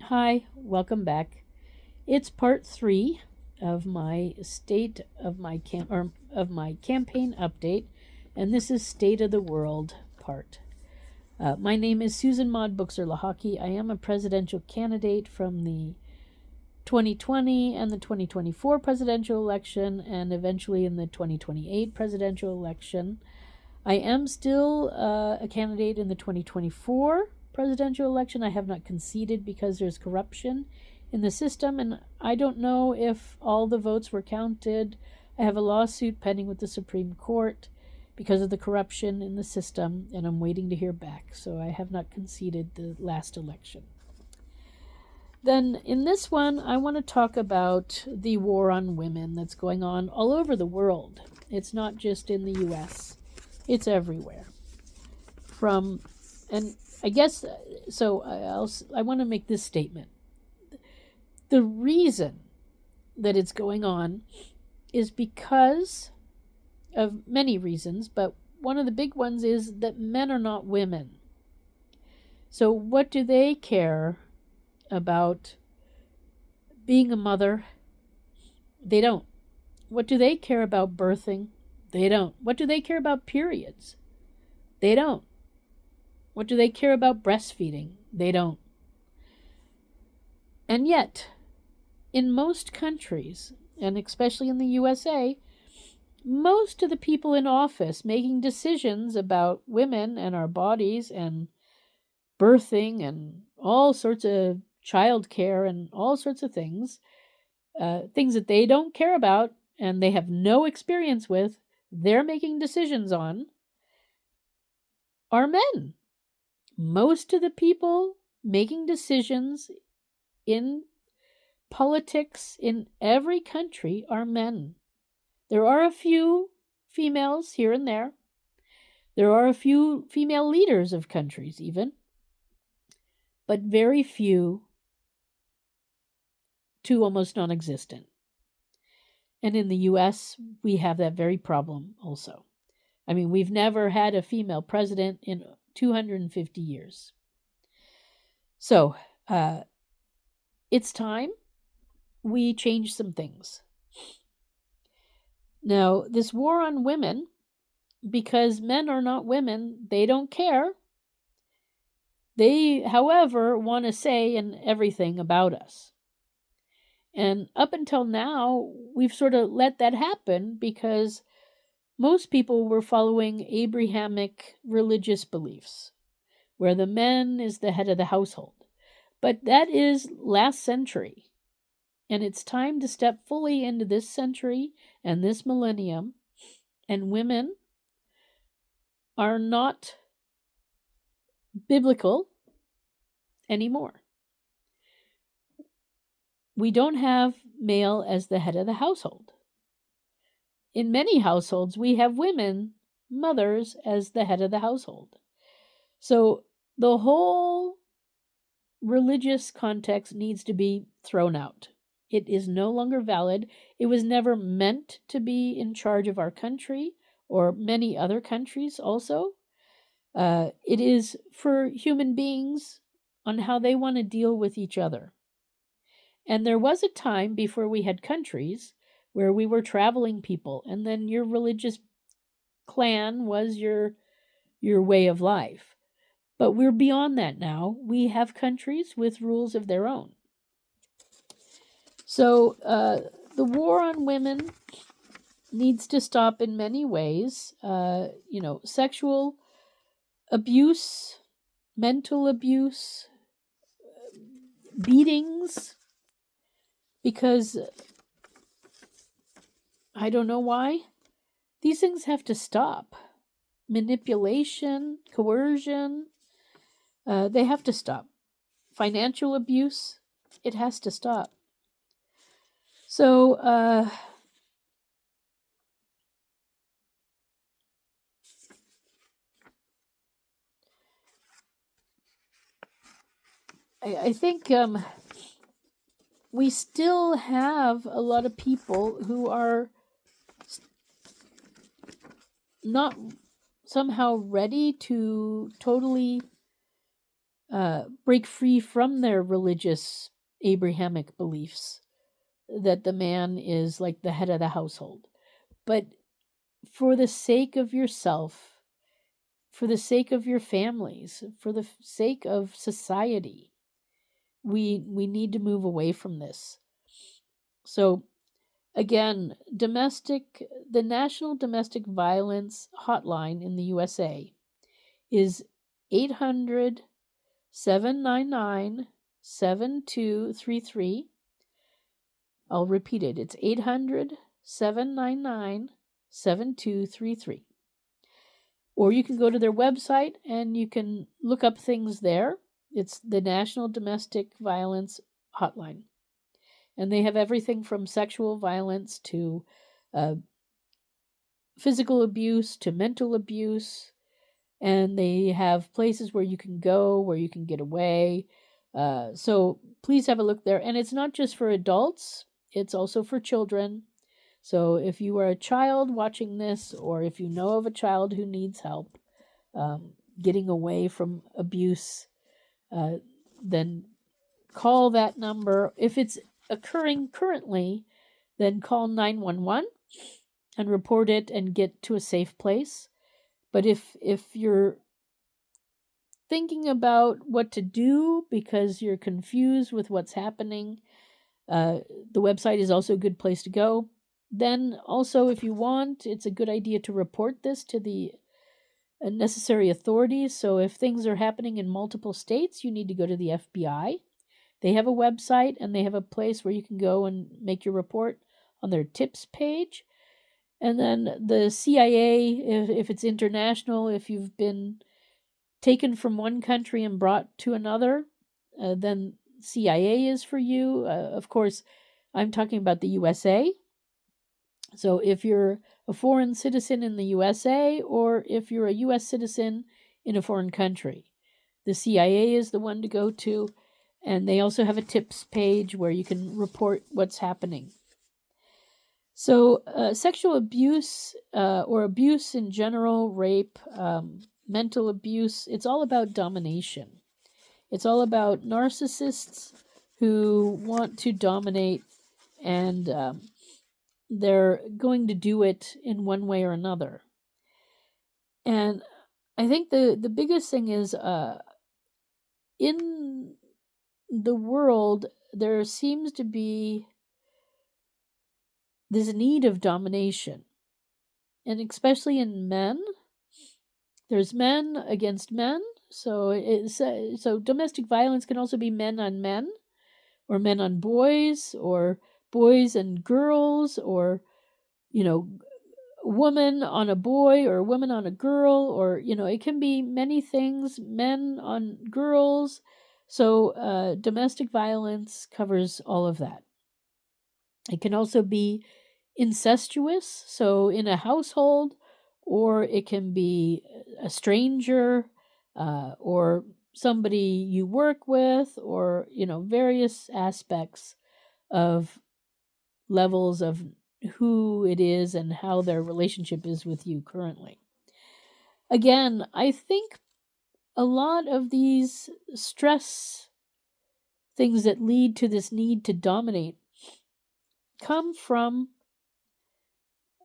Hi, welcome back. It's part 3 of my state of my campaign update, and this is State of the World part. My name is Susan Maud Buchser-Lochocki. I am a presidential candidate from the 2020 and the 2024 presidential election, and eventually in the 2028 presidential election. I am still a candidate in the 2024 presidential election. I have not conceded because there's corruption in the system, and I don't know if all the votes were counted. I have a lawsuit pending with the Supreme Court because of the corruption in the system, and I'm waiting to hear back, so I have not conceded the last election. Then in this one, I want to talk about the war on women that's going on all over the world. It's not just in the US. It's everywhere. I want to make this statement. The reason that it's going on is because of many reasons, but one of the big ones is that men are not women. So what do they care about being a mother? They don't. What do they care about birthing? They don't. What do they care about periods? They don't. What do they care about breastfeeding? They don't. And yet, in most countries, and especially in the USA, most of the people in office making decisions about women and our bodies and birthing and all sorts of child care and all sorts of things that they don't care about and they have no experience with, they're making decisions on, are men. Most of the people making decisions in politics in every country are men. There are a few females here and there. There are a few female leaders of countries even, but very few to almost non-existent. And in the US, we have that very problem also. I mean, we've never had a female president in 250 years. So, it's time we change some things. Now, this war on women, because men are not women, they don't care. They, however, want to say in everything about us. And up until now, we've sort of let that happen because most people were following Abrahamic religious beliefs, where the man is the head of the household. But that is last century. And it's time to step fully into this century and this millennium. And women are not biblical anymore. We don't have male as the head of the household. In many households, we have women, mothers, as the head of the household. So the whole religious context needs to be thrown out. It is no longer valid. It was never meant to be in charge of our country or many other countries also. It is for human beings on how they want to deal with each other. And there was a time before we had countries where we were traveling people, and then your religious clan was your way of life. But we're beyond that now. We have countries with rules of their own. So the war on women needs to stop in many ways. Sexual abuse, mental abuse, beatings, because I don't know why. These things have to stop. Manipulation, coercion, they have to stop. Financial abuse, it has to stop. So, I think we still have a lot of people who are not somehow ready to totally break free from their religious Abrahamic beliefs that the man is like the head of the household. But for the sake of yourself, for the sake of your families, for the sake of society, we need to move away from this. So again, the National Domestic Violence Hotline in the USA is 800 799 7233. I'll repeat it. It's 800 799 7233. Or you can go to their website and you can look up things there. It's the National Domestic Violence Hotline. And they have everything from sexual violence to physical abuse to mental abuse. And they have places where you can go, where you can get away. So please have a look there. And it's not just for adults, it's also for children. So if you are a child watching this, or if you know of a child who needs help getting away from abuse, then call that number. If it's occurring currently, then call 911 and report it and get to a safe place. But if you're thinking about what to do because you're confused with what's happening, the website is also a good place to go. Then also, if you want, it's a good idea to report this to the necessary authorities. So if things are happening in multiple states, you need to go to the FBI. They have a website and they have a place where you can go and make your report on their tips page. And then the CIA, if it's international, if you've been taken from one country and brought to another, then CIA is for you. Of course, I'm talking about the USA. So if you're a foreign citizen in the USA, or if you're a US citizen in a foreign country, the CIA is the one to go to. And they also have a tips page where you can report what's happening. So sexual abuse or abuse in general, rape, mental abuse, it's all about domination. It's all about narcissists who want to dominate, and they're going to do it in one way or another. And I think the biggest thing is in the world, there seems to be this need of domination. And especially in men, there's men against men. So domestic violence can also be men on men, or men on boys, or boys and girls, or, woman on a boy or a woman on a girl, or, it can be many things, men on girls. So domestic violence covers all of that. It can also be incestuous, so in a household, or it can be a stranger, or somebody you work with, or, various aspects of levels of who it is and how their relationship is with you currently. Again, I think a lot of these stress things that lead to this need to dominate come from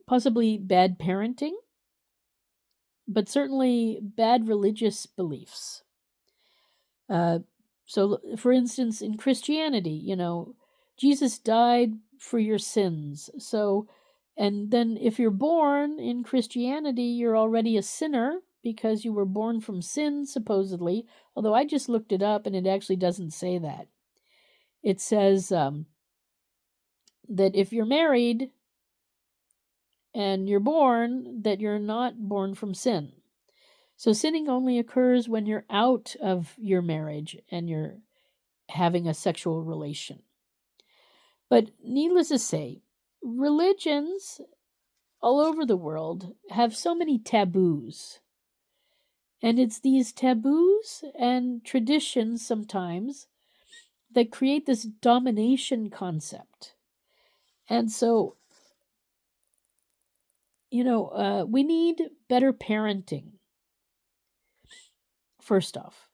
possibly bad parenting, but certainly bad religious beliefs. So, for instance, in Christianity, Jesus died for your sins. So, and then if you're born in Christianity, you're already a sinner because you were born from sin, supposedly. Although I just looked it up and it actually doesn't say that. It says that if you're married and you're born, that you're not born from sin. So sinning only occurs when you're out of your marriage and you're having a sexual relation. But needless to say, religions all over the world have so many taboos. And it's these taboos and traditions sometimes that create this domination concept. And so, we need better parenting, first off.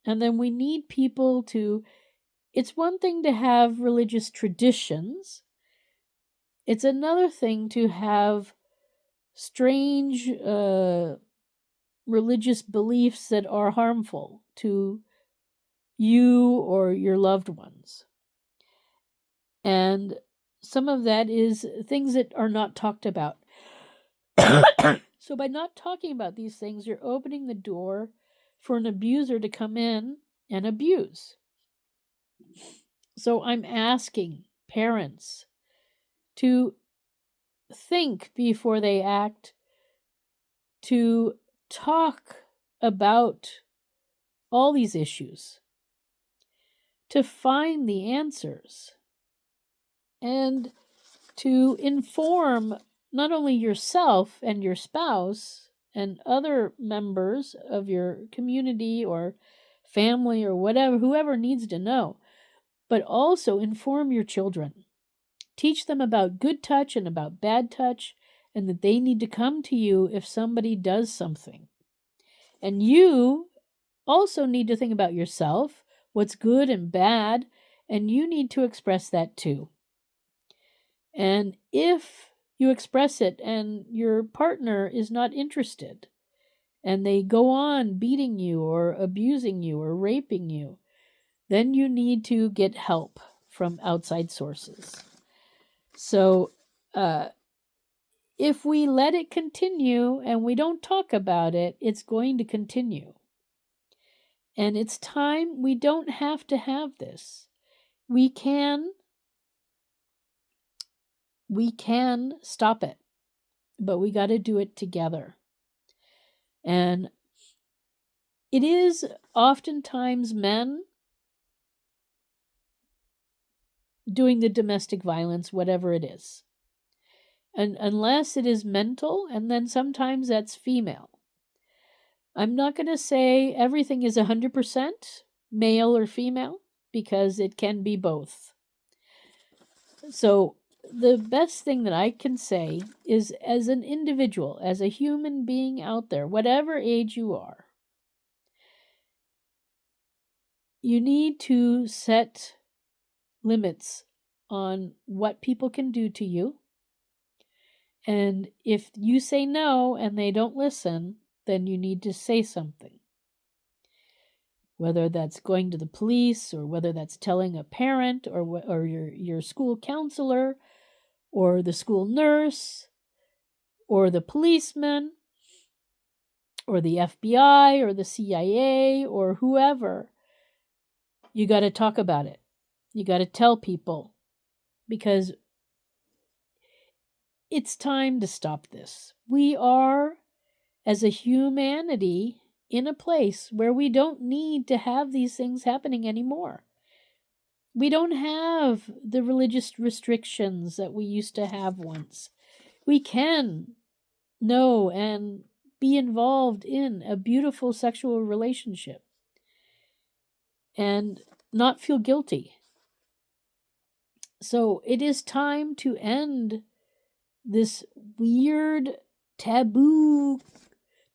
And then we need people to, it's one thing to have religious traditions. It's another thing to have strange religious beliefs that are harmful to you or your loved ones. And some of that is things that are not talked about. So by not talking about these things, you're opening the door for an abuser to come in and abuse. So I'm asking parents to think before they act, to talk about all these issues, to find the answers, and to inform not only yourself and your spouse and other members of your community or family or whatever, whoever needs to know, but also inform your children. Teach them about good touch and about bad touch, and that they need to come to you if somebody does something. And you also need to think about yourself, what's good and bad, and you need to express that too. And if you express it and your partner is not interested, and they go on beating you or abusing you or raping you, then you need to get help from outside sources. So, if we let it continue and we don't talk about it, it's going to continue. And it's time. We don't have to have this. We can stop it, but we got to do it together. And it is oftentimes men doing the domestic violence, whatever it is. And unless it is mental, and then sometimes that's female. I'm not going to say everything is 100% male or female, because it can be both. So the best thing that I can say is, as an individual, as a human being out there, whatever age you are, you need to set limits on what people can do to you. And if you say no and they don't listen, then you need to say something. Whether that's going to the police, or whether that's telling a parent, or your school counselor, or the school nurse, or the policeman, or the FBI, or the CIA, or whoever. You got to talk about it. You got to tell people, because it's time to stop this. We are, as a humanity, in a place where we don't need to have these things happening anymore. We don't have the religious restrictions that we used to have once. We can know and be involved in a beautiful sexual relationship and not feel guilty. So it is time to end this weird taboo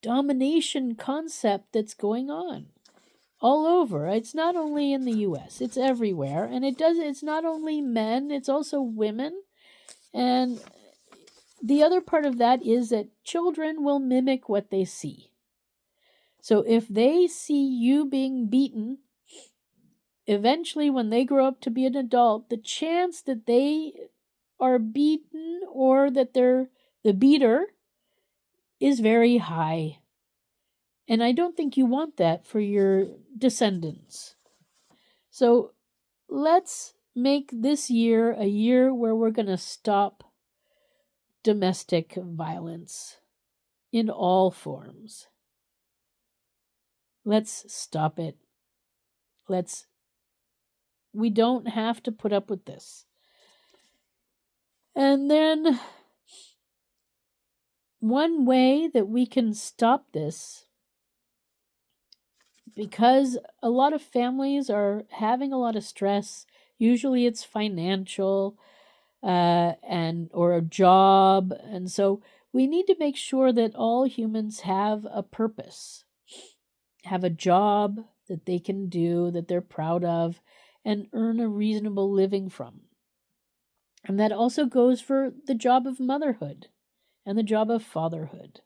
domination concept that's going on all over. It's not only in the US, it's everywhere. And it's not only men, it's also women. And the other part of that is that children will mimic what they see. So if they see you being beaten, eventually when they grow up to be an adult, the chance that they are beaten or that they're the beater is very high. And I don't think you want that for your descendants. So let's make this year a year where we're going to stop domestic violence in all forms. Let's stop it. We don't have to put up with this. And then one way that we can stop this, because a lot of families are having a lot of stress, usually it's financial or a job, and so we need to make sure that all humans have a purpose, have a job, that they can do, that they're proud of, and earn a reasonable living from. And that also goes for the job of motherhood and the job of fatherhood.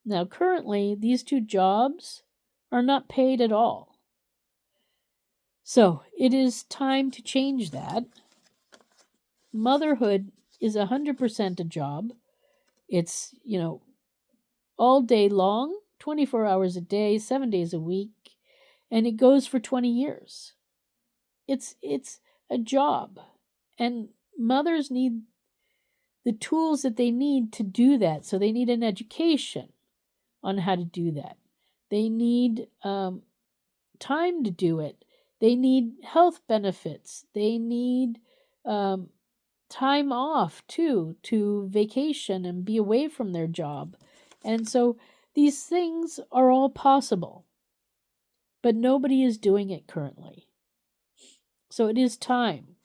Now, currently, these two jobs are not paid at all. So, it is time to change that. Motherhood is 100% a job. It's, all day long, 24 hours a day, 7 days a week, and it goes for 20 years. It's a job, and mothers need the tools that they need to do that. So they need an education on how to do that. They need time to do it. They need health benefits. They need time off too, to vacation and be away from their job. And so these things are all possible, but nobody is doing it currently. So it is time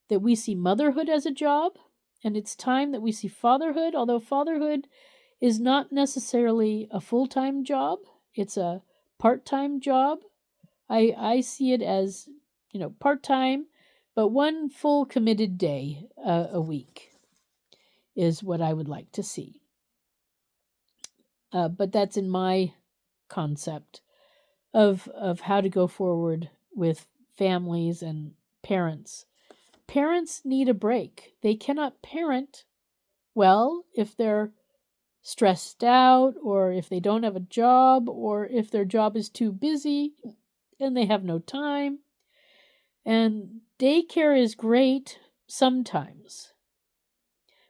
that we see motherhood as a job, and it's time that we see fatherhood, although fatherhood is not necessarily a full-time job. It's a part-time job. I see it as, part-time, but one full committed day a week is what I would like to see. But that's in my concept of how to go forward with families and parents. Parents need a break. They cannot parent well if they're stressed out, or if they don't have a job, or if their job is too busy and they have no time. And daycare is great sometimes.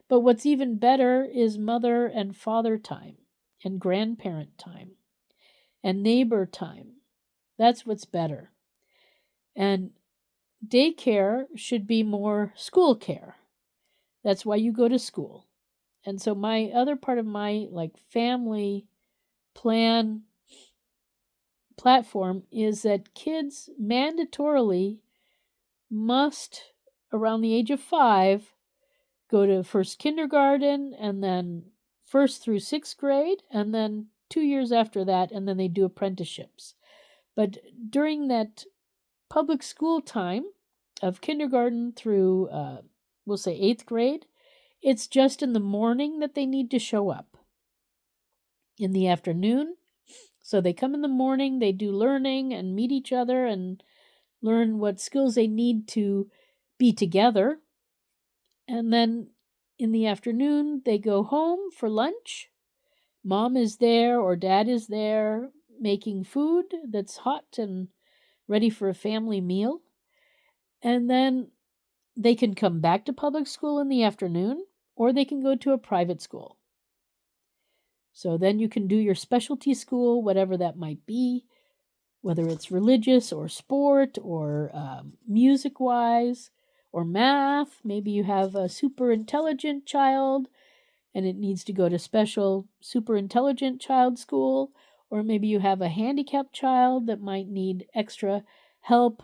But what's even better is mother and father time, and grandparent time, and neighbor time. That's what's better. And daycare should be more school care. That's why you go to school. And so my other part of my family plan platform is that kids mandatorily must, around the age of 5, go to first kindergarten, and then 1st through 6th grade, and then 2 years after that, and then they do apprenticeships. But during that public school time of kindergarten through, we'll say 8th grade, it's just in the morning that they need to show up. In the afternoon, so they come in the morning, they do learning and meet each other and learn what skills they need to be together. And then in the afternoon, they go home for lunch. Mom is there or dad is there making food that's hot and ready for a family meal. And then they can come back to public school in the afternoon, or they can go to a private school. So then you can do your specialty school, whatever that might be, whether it's religious or sport or music-wise or math. Maybe you have a super intelligent child and it needs to go to special super intelligent child school, or maybe you have a handicapped child that might need extra help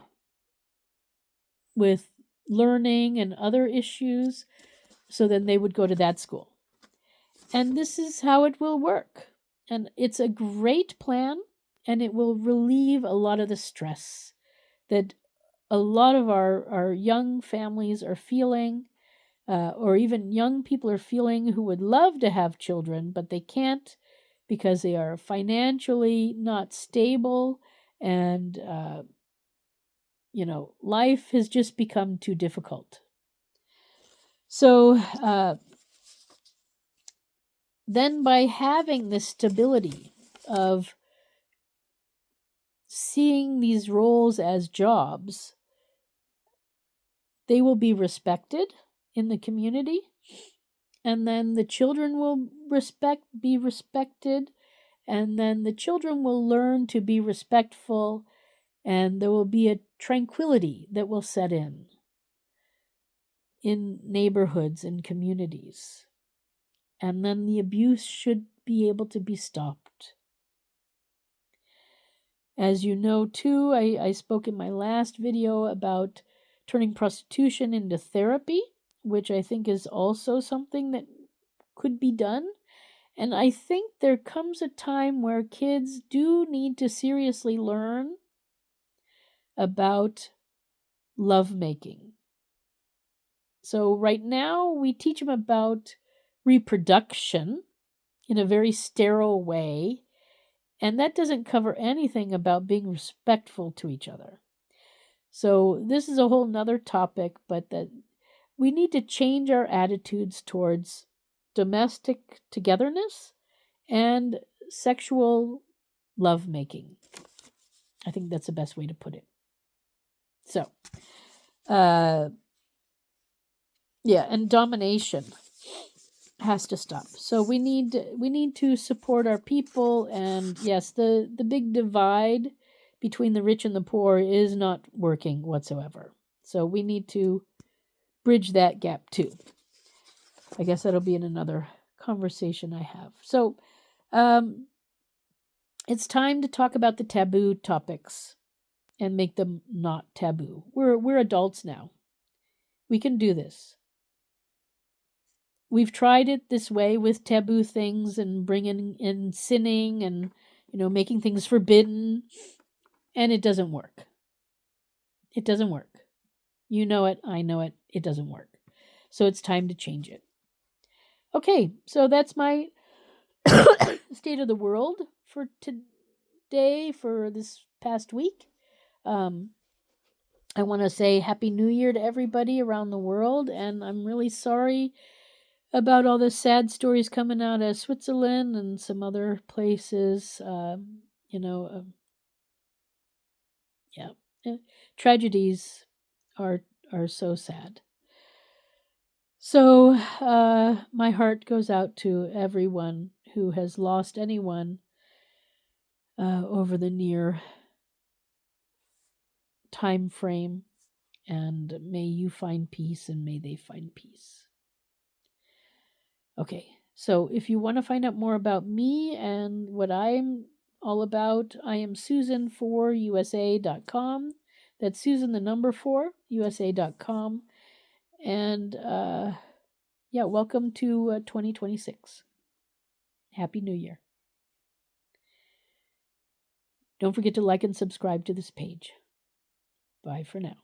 with learning and other issues, so then they would go to that school. And this is how it will work. And it's a great plan, and it will relieve a lot of the stress that a lot of our young families are feeling, or even young people are feeling who would love to have children, but they can't because they are financially not stable, and life has just become too difficult. So then by having this stability of seeing these roles as jobs, they will be respected in the community, and then the children will be respected, and then the children will learn to be respectful, and there will be a tranquility that will set in neighborhoods and communities. And then the abuse should be able to be stopped. As you know, too, I spoke in my last video about turning prostitution into therapy, which I think is also something that could be done. And I think there comes a time where kids do need to seriously learn about lovemaking. So right now we teach them about reproduction in a very sterile way, and that doesn't cover anything about being respectful to each other. So this is a whole nother topic, but that we need to change our attitudes towards domestic togetherness and sexual lovemaking. I think that's the best way to put it. So, yeah, and domination has to stop. So we need to support our people, and yes, the big divide between the rich and the poor is not working whatsoever. So we need to bridge that gap too. I guess that'll be in another conversation I have. So it's time to talk about the taboo topics and make them not taboo. We're adults now. We can do this. We've tried it this way with taboo things and bringing in sinning and making things forbidden, and it doesn't work. It doesn't work. You know it, I know it. It doesn't work. So it's time to change it. Okay, so that's my state of the world for today, for this past week. I want to say Happy New Year to everybody around the world, and I'm really sorry about all the sad stories coming out of Switzerland and some other places. Tragedies are so sad. So my heart goes out to everyone who has lost anyone over the near time frame, and may you find peace and may they find peace. Okay, so if you want to find out more about me and what I'm all about, I am Susan4USA.com. That's Susan the number 4 USA.com. And welcome to 2026. Happy New Year. Don't forget to like and subscribe to this page. Bye for now.